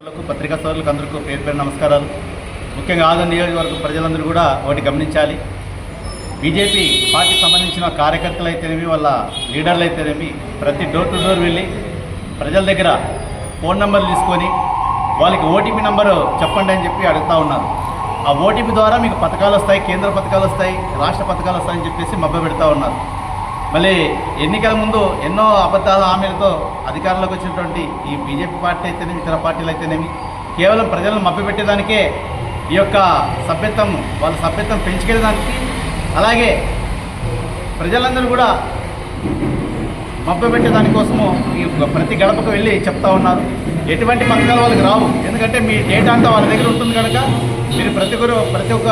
పత్రికా సోదరులకు అందరికీ పేరు పేరు నమస్కారాలు. ముఖ్యంగా ఆదరణ నియోజకవర్గ ప్రజలందరూ కూడా ఒకటి గమనించాలి. బీజేపీ పార్టీకి సంబంధించిన కార్యకర్తలు అయితేనేమి, వాళ్ళ లీడర్లు అయితేనేమి ప్రతి డోర్ టు డోర్ వెళ్ళి ప్రజల దగ్గర ఫోన్ నెంబర్లు తీసుకొని వాళ్ళకి ఓటీపీ నెంబరు చెప్పండి అని చెప్పి అడుగుతూ ఉన్నారు. ఆ ఓటీపీ ద్వారా మీకు పథకాలు వస్తాయి, కేంద్ర పథకాలు వస్తాయి, రాష్ట్ర పథకాలు వస్తాయని చెప్పేసి మభ్య పెడతా ఉన్నారు. మళ్ళీ ఎన్నికల ముందు ఎన్నో అబద్ధాల హామీలతో అధికారంలోకి వచ్చినటువంటి ఈ బీజేపీ పార్టీ అయితేనేమి, ఇతర పార్టీలు అయితేనేమి కేవలం ప్రజలను మభ్యపెట్టేదానికే ఈ యొక్క సభ్యత్వం, వాళ్ళ సభ్యత్వం పెంచుకెళ్ళడానికి, అలాగే ప్రజలందరూ కూడా మభ్యపెట్టేదానికోసము ఈ ప్రతి గడపకు వెళ్ళి చెప్తా ఉన్నారు. ఎటువంటి పథకాలు వాళ్ళకి రావు, ఎందుకంటే మీ డేటా అంతా వాళ్ళ దగ్గర ఉంటుంది కనుక మీరు ప్రతి ఒక్క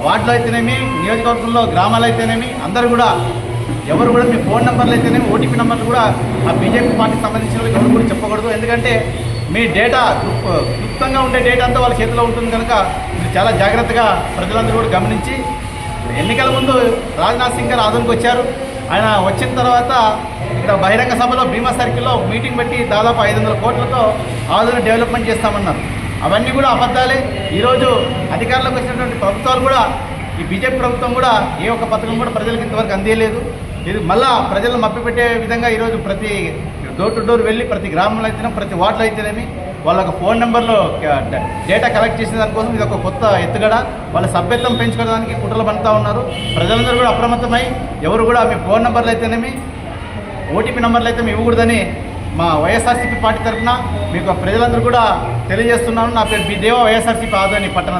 వార్డులో అయితేనేమి, నియోజకవర్గంలో గ్రామాలు అయితేనేమి అందరూ కూడా ఎవరు కూడా మీ ఫోన్ నెంబర్లు అయితేనేమి, ఓటీపీ నెంబర్లు కూడా ఆ బీజేపీ పార్టీకి సంబంధించిన వాళ్ళకి ఎవరు కూడా చెప్పకూడదు. ఎందుకంటే మీ డేటా గుప్తంగా ఉండే డేటా అంతా వాళ్ళ చేతిలో ఉంటుంది కనుక మీరు చాలా జాగ్రత్తగా ప్రజలందరూ కూడా గమనించి. ఎన్నికల ముందు రాజ్నాథ్ సింగ్ గారు ఆదోనికి వచ్చారు. ఆయన వచ్చిన తర్వాత ఇక్కడ బహిరంగ సభలో భీమా సర్కిల్లో మీటింగ్ పెట్టి దాదాపు 500 కోట్లతో ఆదోని డెవలప్మెంట్ చేస్తామన్నారు. అవన్నీ కూడా అబద్ధాలే. ఈరోజు అధికారంలోకి వచ్చినటువంటి ప్రభుత్వాలు కూడా, ఈ బీజేపీ ప్రభుత్వం కూడా ఏ ఒక్క పథకం కూడా ప్రజలకు ఇంతవరకు అందేయలేదు. ఇది మళ్ళా ప్రజలను మభ్యపెట్టే విధంగా ఈరోజు ప్రతి డోర్ టు డోర్ వెళ్ళి ప్రతి గ్రామంలో అయితేనేమి, ప్రతి వార్డులో అయితేనేమి వాళ్ళ ఫోన్ నెంబర్లో డేటా కలెక్ట్ చేసిన దానికోసం ఇది ఒక కొత్త ఎత్తుగడ. వాళ్ళ సభ్యత్వం పెంచుకోవడానికి కుట్రలు పడుతూ ఉన్నారు. ప్రజలందరూ కూడా అప్రమత్తమై ఎవరు కూడా మీ ఫోన్ నెంబర్లు అయితేనేమి, ఓటీపీ నెంబర్లు అయితే ఇవ్వకూడదని మా వైఎస్ఆర్సీపీ పార్టీ తరఫున మీకు ప్రజలందరూ కూడా తెలియజేస్తున్నాను. నా పేరు బి దేవ, వైఎస్ఆర్సీపీ ఆదోని పట్టణ